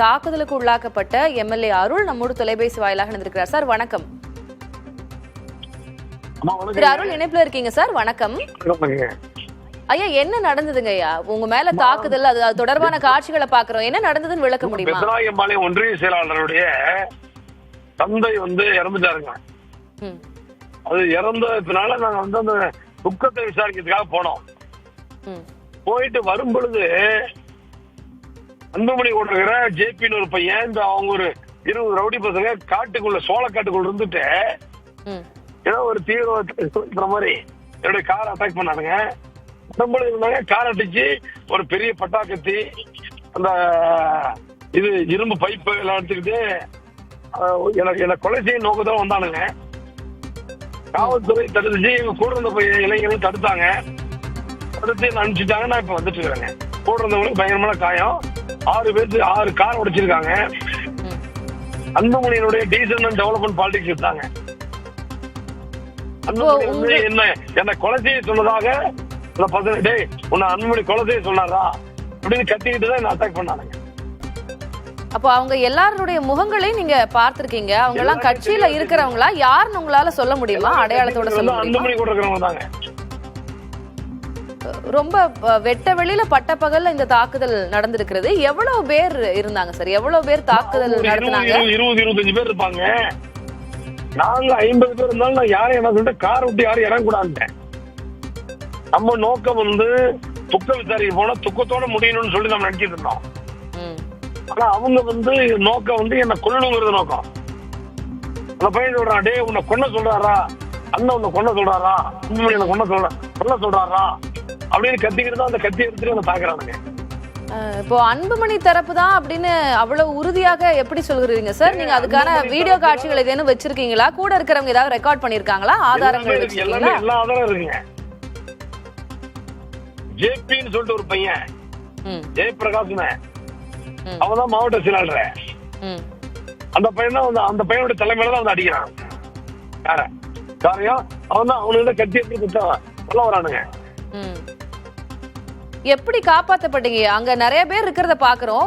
தாக்குதலுக்கு உள்ளாக்கப்பட்ட எம்எல்ஏ அருள் நம்மோடு தொலைபேசி வாயிலாக இணைந்திருக்கிறார். சார் வணக்கம். திரு அருள் இணைப்புல இருக்கீங்க சார், வணக்கம். ஐயா, என்ன நடந்ததுங்க ஐயா? உங்க மேல தாக்குதல், அது தொடர்பான காட்சிகளை பாக்குறோம், என்ன நடந்ததுன்னு விளக்க முடியுமா? பெத்தநாயகம்பாளையம் ஒன்றிய செயலாளருடைய தந்தை இறந்துட்டாருங்க. அது இறந்ததுனால நாங்க அந்த துக்கத்தை விசாரிக்கிறதுக்காக போனோம். போயிட்டு வரும் பொழுது அன்புமணி கொடுக்கிற ஜேபின்னு ஒரு பையன், இந்த அவங்க ஒரு 20 ரவுடி பசங்க காட்டுக்குள்ள சோளக்காட்டுக்குள்ள இருந்துட்டு ஏதோ ஒரு தீவிரவாத மாதிரி என்னுடைய காரை அட்டாக் பண்ணானுங்க. இருந்தாங்க, கார் அடிச்சு ஒரு பெரிய பட்டாக்கத்தி, அந்த இது இரும்பு பைப்பு எல்லாம் எடுத்துக்கிட்டு எனக்கு கொலை செய்ய நோக்கத்தான் வந்தானுங்க. காவல்துறை தடுத்துச்சு, எங்க கூட இருந்த இளைஞர்கள் தடுத்தாங்க. தடுத்து அனுப்பிச்சுட்டாங்க. நான் இப்ப வந்துட்டு இருக்கிறேங்க. கூட இருந்தவங்களுக்கு பயங்கரமான காயம். 6 கார் உடைச்சிருக்காங்க. அன்புமணியினுடைய டீசல் அண்ட் டெவலப்மெண்ட் பாலிடிக்ஸ் எடுத்தாங்க. அன்புமணி என்ன கொலை செய்ய சொன்னதாக உன்னை அன்புமணி கொலை செய்ய சொன்னாரா அப்படின்னு கத்திக்கிட்டு தான் என்ன அட்டாக் பண்ணானுங்க. அப்போ அவங்க எல்லாருடைய முகங்களையும் நீங்க பார்த்திருக்கீங்க. அவங்க எல்லாம் கட்சியில இருக்கிறவங்களா, யாருன்னு உங்களால சொல்ல முடியுமா? அடையாளத்தோட சொல்ல முடியுமா? அன்புமணி கூட இருக்கிறவங்க தாங்க. ரொம்ப வெட்ட வெளியில பட்ட பகல்ல இந்த தாக்குதல் நடந்திருக்கிறது. எவ்வளவு பேர் இருந்தாங்க சார்? எவ்வளவு பேர் தாக்குதல் நடத்தினாங்க? 20-25 பேர் இருப்பாங்க. நாங்க 50 பேர் இருந்தாலும் நான் யாரும் என்ன சொல்லிட்டு கார் விட்டு யாரும் இறங்கக்கூடாதுட்டேன். நம்ம நோக்கம் துக்க விசாரிக்க போனா துக்கத்தோட முடியணும்னு சொல்லி நம்ம நினைச்சிட்டு இருந்தோம். ஆனா அவங்க நோக்கம் என்ன கொல்லணுங்கிறது நோக்கம். அந்த பையன் சொல்றான், டே உன்னை கொன்ன சொல்றாரா, அண்ணன் உன்னை கொன்ன சொல்றாரா, அன்புமணி என்ன கொல்ல சொல்றாரா அப்படின்னு கத்திக்கிட்டு தான் அந்த கத்தி எடுத்துட்டு என்ன தாக்குறானுங்க. இப்போ அன்புமணி தரப்பு தான் அப்படின்னு அவ்வளவு உறுதியாக எப்படி சொல்கிறீங்க சார்? நீங்க அதுக்கான வீடியோ காட்சிகள் ஏதேனும் வச்சிருக்கீங்களா? கூட இருக்கிறவங்க ஏதாவது ரெக்கார்ட் பண்ணிருக்காங்களா? ஆதாரங்கள் எல்லா ஆதாரம் இருக்குங்க. ஜேபின்னு சொல்லிட்டு ஒரு பையன், ஜெயபிரகாஷ்னு, அவன்தான் மாவட்ட செயலாளர். அந்த பையன் தான் அந்த பையனோட தலைமையில தான் அடிக்கிறான். காரியம் அவன் தான் அவனுக்கு கத்தி எடுத்து சொல்ல வரானுங்க. எப்படி காப்பாற்றப்பட்டீங்க? அங்க நிறைய பேர் இருக்கிறத பாக்குறோம்.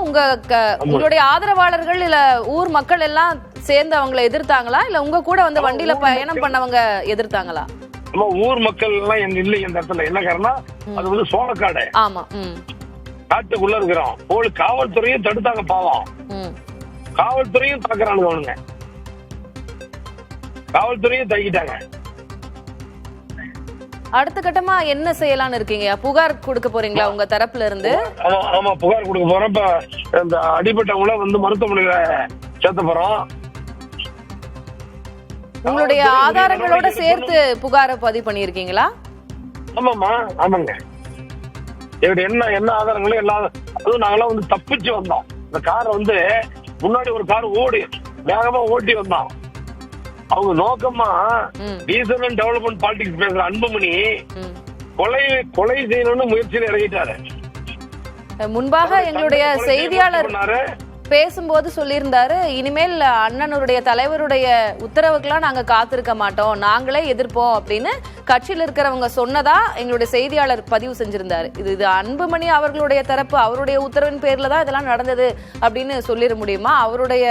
உங்களுடைய ஆதரவாளர்கள் இல்ல ஊர் மக்கள் எல்லாம் சேர்ந்து அவங்களை எதிர்த்தாங்களா, இல்ல உங்க கூட வண்டியில பயணம் பண்ணவங்க எதிர்த்தாங்களா? ஊர் மக்கள் எல்லாம் இல்லை இந்த இடத்துல. என்ன காரணம், அது சோளக்காடு. ஆமா, காட்டுக்குள்ள இருக்கிறோம். காவல்துறையும் தடுத்தாங்க. பாவம், காவல்துறையும் தாக்குறானுங்க அவனுங்க. காவல்துறையும் தாக்கிட்டாங்க. அடுத்த கட்டமா என்ன செய்யலாம்னு இருக்கீங்க? புகார் கொடுக்க போறீங்களா உங்க தரப்புல இருந்து? ஆமா, புகார் கொடுக்க போறோம். இப்ப இந்த அடிபட்டவங்கள மருத்துவமனையில சேர்த்த போறோம். உங்களுடைய ஆதாரங்களோட சேர்த்து புகாரை பதிவு பண்ணிருக்கீங்களா? ஆமாமா, ஆமாங்க. என்ன ஆதாரங்களும் எல்லாம். அதுவும் நாங்களாம் தப்பிச்சு வந்தோம். இந்த காரை முன்னாடி ஒரு கார் வேகமா ஓட்டி வந்தோம். அவங்க நோக்கமா டீசல் அண்ட் டெவலப்மெண்ட் பாலிடிக்ஸ் பேசுற அன்புமணி கொலை செய்யணும்னு முயற்சியில் இறங்கிட்டாரு. முன்பாக எங்களுடைய செய்தியாளர் பேசும்போது சொல்லியிருந்தாரு, இனிமேல் அண்ணனுடைய தலைவருடைய உத்தரவுக்கெல்லாம் நாங்க காத்திருக்க மாட்டோம், நாங்களே எதிர்ப்போம் அப்படின்னு கட்சியில் இருக்கிறவங்க சொன்னதா எங்களுடைய செய்தியாளர் பதிவு செஞ்சிருந்தாரு. இது அன்புமணி அவர்களுடைய தரப்பு, அவருடைய உத்தரவின் பேர்ல தான் இதெல்லாம் நடந்தது அப்படின்னு சொல்லிட முடியுமா? அவருடைய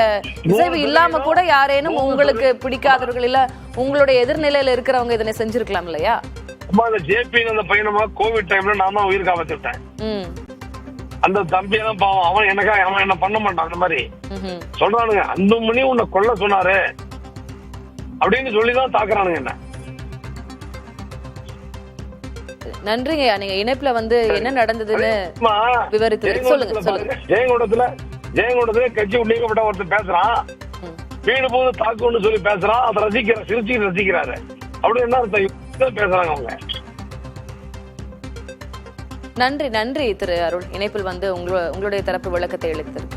இசைவு இல்லாம கூட யாரேனும் உங்களுக்கு பிடிக்காதவர்கள் இல்ல உங்களுடைய எதிர்நிலையில இருக்கிறவங்க இதனை செஞ்சிருக்கலாம் இல்லையா? அந்த பையனமா கோவிட் டைம்ல நான் தான் உயிர் காப்பாத்திட்டேன். அந்த தம்பியெல்லாம் பாவம், அவன் என்ன பண்ண மாட்டான். அந்த மாதிரி சொல்றானுங்க, அன்புமணி உன்னை கொல்ல சொன்னாரு அப்படின்னு சொல்லிதான் தாக்குறானுங்க என்ன. நன்றிங்க. நீங்க இணைப்புல என்ன நடந்ததுன்னு விவரித்து சொல்லுங்க. ஜெயங்கொண்டத்துல கட்சி நீக்கப்பட்ட ஒருத்தர் பேசுறான், வீடு போது தாக்குன்னு சொல்லி பேசுறான். அதை சிரிச்சு ரசிக்கிறாரு. அப்படி என்ன அர்த்தம் பேசுறாங்க அவங்க. நன்றி திரு அருள், இணைப்பில் உங்களுடைய தரப்பு விளக்கத்தை அளித்தது.